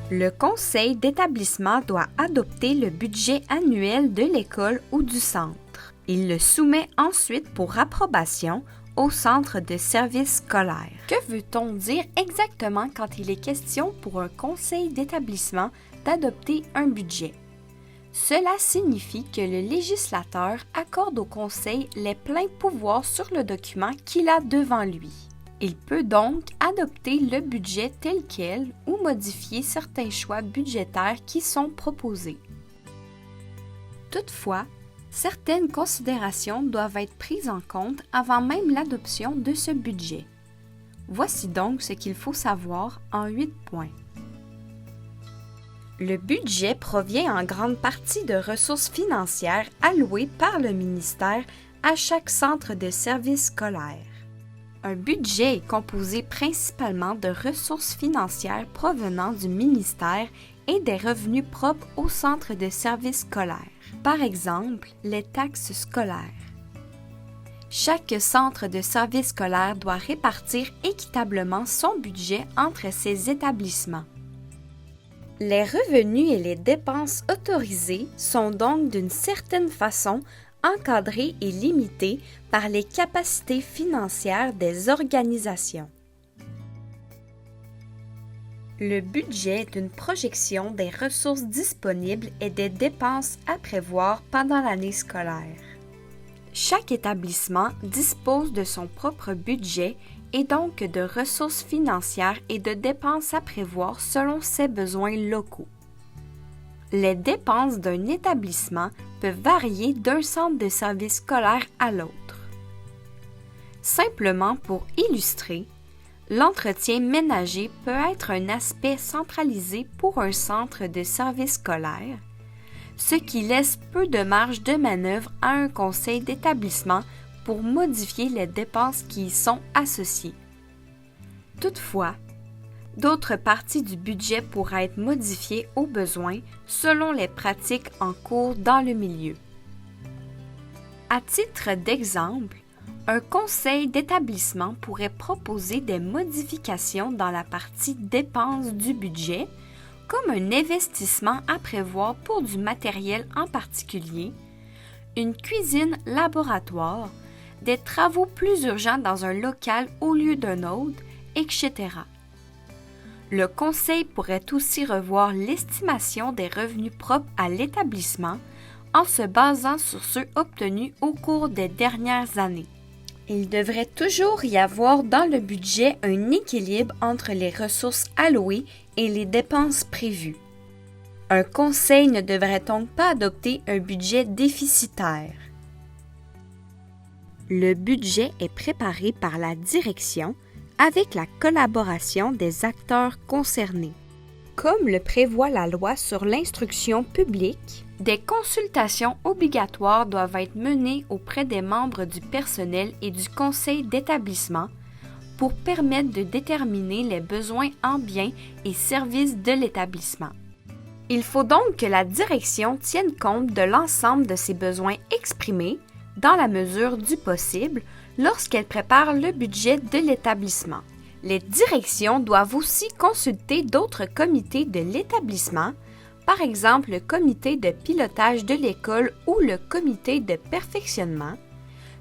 Le conseil d'établissement doit adopter le budget annuel de l'école ou du centre. Il le soumet ensuite pour approbation au centre de services scolaires. Que veut-on dire exactement quand il est question pour un conseil d'établissement d'adopter un budget? Cela signifie que le législateur accorde au conseil les pleins pouvoirs sur le document qu'il a devant lui. Il peut donc adopter le budget tel quel ou modifier certains choix budgétaires qui sont proposés. Toutefois, certaines considérations doivent être prises en compte avant même l'adoption de ce budget. Voici donc ce qu'il faut savoir en 8 points. Le budget provient en grande partie de ressources financières allouées par le ministère à chaque centre de services scolaires. Un budget est composé principalement de ressources financières provenant du ministère et des revenus propres au centre de services scolaires. Par exemple, les taxes scolaires. Chaque centre de services scolaires doit répartir équitablement son budget entre ses établissements. Les revenus et les dépenses autorisées sont donc d'une certaine façon encadrés et limités par les capacités financières des organisations. Le budget est une projection des ressources disponibles et des dépenses à prévoir pendant l'année scolaire. Chaque établissement dispose de son propre budget et donc de ressources financières et de dépenses à prévoir selon ses besoins locaux. Les dépenses d'un établissement peuvent varier d'un centre de service scolaire à l'autre. Simplement pour illustrer, l'entretien ménager peut être un aspect centralisé pour un centre de service scolaire, ce qui laisse peu de marge de manœuvre à un conseil d'établissement pour modifier les dépenses qui y sont associées. Toutefois, d'autres parties du budget pourraient être modifiées au besoin selon les pratiques en cours dans le milieu. À titre d'exemple, un conseil d'établissement pourrait proposer des modifications dans la partie dépenses du budget, comme un investissement à prévoir pour du matériel en particulier, une cuisine laboratoire, des travaux plus urgents dans un local au lieu d'un autre, etc. Le conseil pourrait aussi revoir l'estimation des revenus propres à l'établissement en se basant sur ceux obtenus au cours des dernières années. Il devrait toujours y avoir dans le budget un équilibre entre les ressources allouées et les dépenses prévues. Un conseil ne devrait donc pas adopter un budget déficitaire. Le budget est préparé par la direction avec la collaboration des acteurs concernés. Comme le prévoit la loi sur l'instruction publique, des consultations obligatoires doivent être menées auprès des membres du personnel et du conseil d'établissement pour permettre de déterminer les besoins en biens et services de l'établissement. Il faut donc que la direction tienne compte de l'ensemble de ces besoins exprimés, dans la mesure du possible, lorsqu'elle prépare le budget de l'établissement. Les directions doivent aussi consulter d'autres comités de l'établissement, par exemple le comité de pilotage de l'école ou le comité de perfectionnement,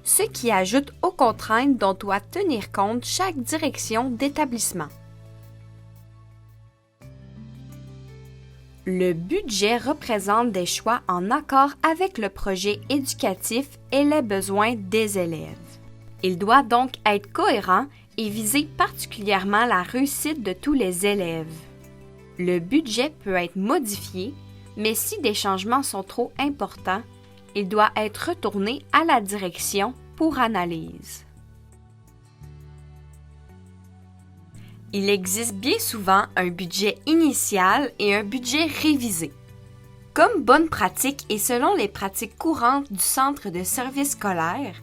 ce qui ajoute aux contraintes dont doit tenir compte chaque direction d'établissement. Le budget représente des choix en accord avec le projet éducatif et les besoins des élèves. Il doit donc être cohérent et viser particulièrement la réussite de tous les élèves. Le budget peut être modifié, mais si des changements sont trop importants, il doit être retourné à la direction pour analyse. Il existe bien souvent un budget initial et un budget révisé. Comme bonne pratique et selon les pratiques courantes du centre de service scolaire,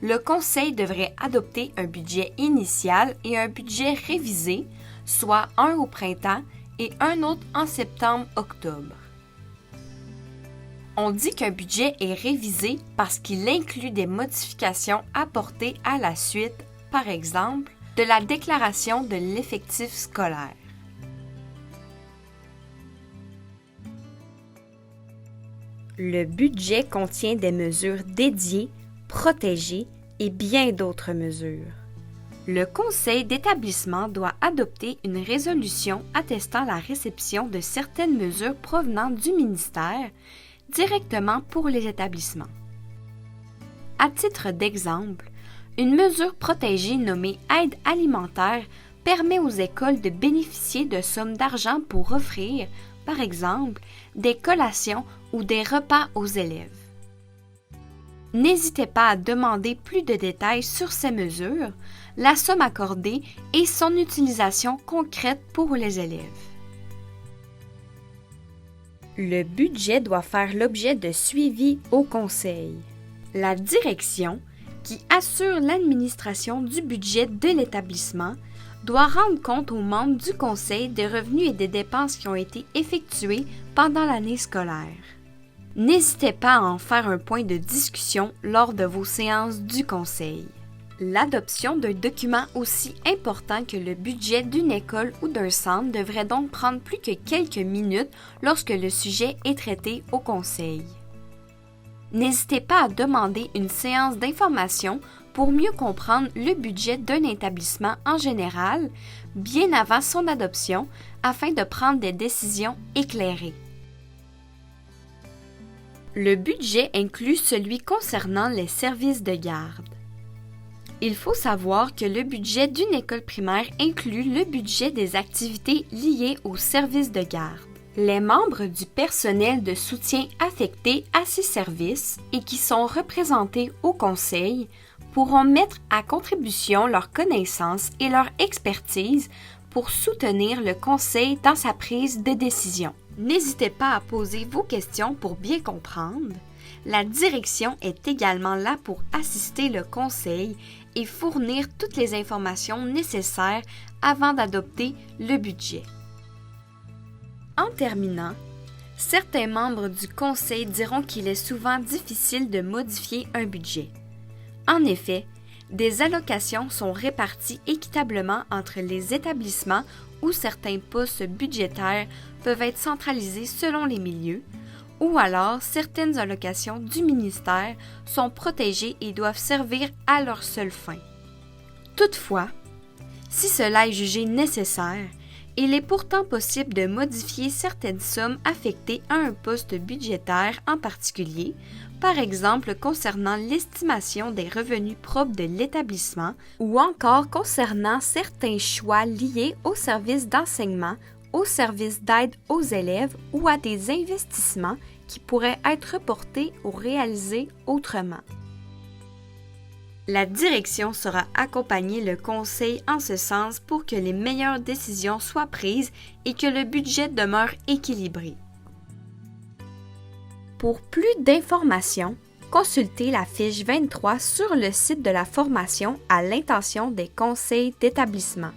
le conseil devrait adopter un budget initial et un budget révisé, soit un au printemps et un autre en septembre-octobre. On dit qu'un budget est révisé parce qu'il inclut des modifications apportées à la suite, par exemple, de la déclaration de l'effectif scolaire. Le budget contient des mesures dédiées, protégées et bien d'autres mesures. Le conseil d'établissement doit adopter une résolution attestant la réception de certaines mesures provenant du ministère directement pour les établissements. À titre d'exemple, une mesure protégée nommée aide alimentaire permet aux écoles de bénéficier de sommes d'argent pour offrir, par exemple, des collations ou des repas aux élèves. N'hésitez pas à demander plus de détails sur ces mesures, la somme accordée et son utilisation concrète pour les élèves. Le budget doit faire l'objet de suivi au conseil. La direction, qui assure l'administration du budget de l'établissement, doit rendre compte aux membres du conseil des revenus et des dépenses qui ont été effectués pendant l'année scolaire. N'hésitez pas à en faire un point de discussion lors de vos séances du conseil. L'adoption d'un document aussi important que le budget d'une école ou d'un centre devrait donc prendre plus que quelques minutes lorsque le sujet est traité au conseil. N'hésitez pas à demander une séance d'information pour mieux comprendre le budget d'un établissement en général, bien avant son adoption, afin de prendre des décisions éclairées. Le budget inclut celui concernant les services de garde. Il faut savoir que le budget d'une école primaire inclut le budget des activités liées aux services de garde. Les membres du personnel de soutien affectés à ces services et qui sont représentés au conseil pourront mettre à contribution leurs connaissances et leur expertise pour soutenir le conseil dans sa prise de décision. N'hésitez pas à poser vos questions pour bien comprendre. La direction est également là pour assister le conseil et fournir toutes les informations nécessaires avant d'adopter le budget. En terminant, certains membres du conseil diront qu'il est souvent difficile de modifier un budget. En effet, des allocations sont réparties équitablement entre les établissements où certains postes budgétaires peuvent être centralisés selon les milieux, ou alors certaines allocations du ministère sont protégées et doivent servir à leur seule fin. Toutefois, si cela est jugé nécessaire, il est pourtant possible de modifier certaines sommes affectées à un poste budgétaire en particulier, par exemple concernant l'estimation des revenus propres de l'établissement ou encore concernant certains choix liés aux services d'enseignement, aux services d'aide aux élèves ou à des investissements qui pourraient être reportés ou réalisés autrement. La direction saura accompagner le conseil en ce sens pour que les meilleures décisions soient prises et que le budget demeure équilibré. Pour plus d'informations, consultez la fiche 23 sur le site de la formation à l'intention des conseils d'établissement.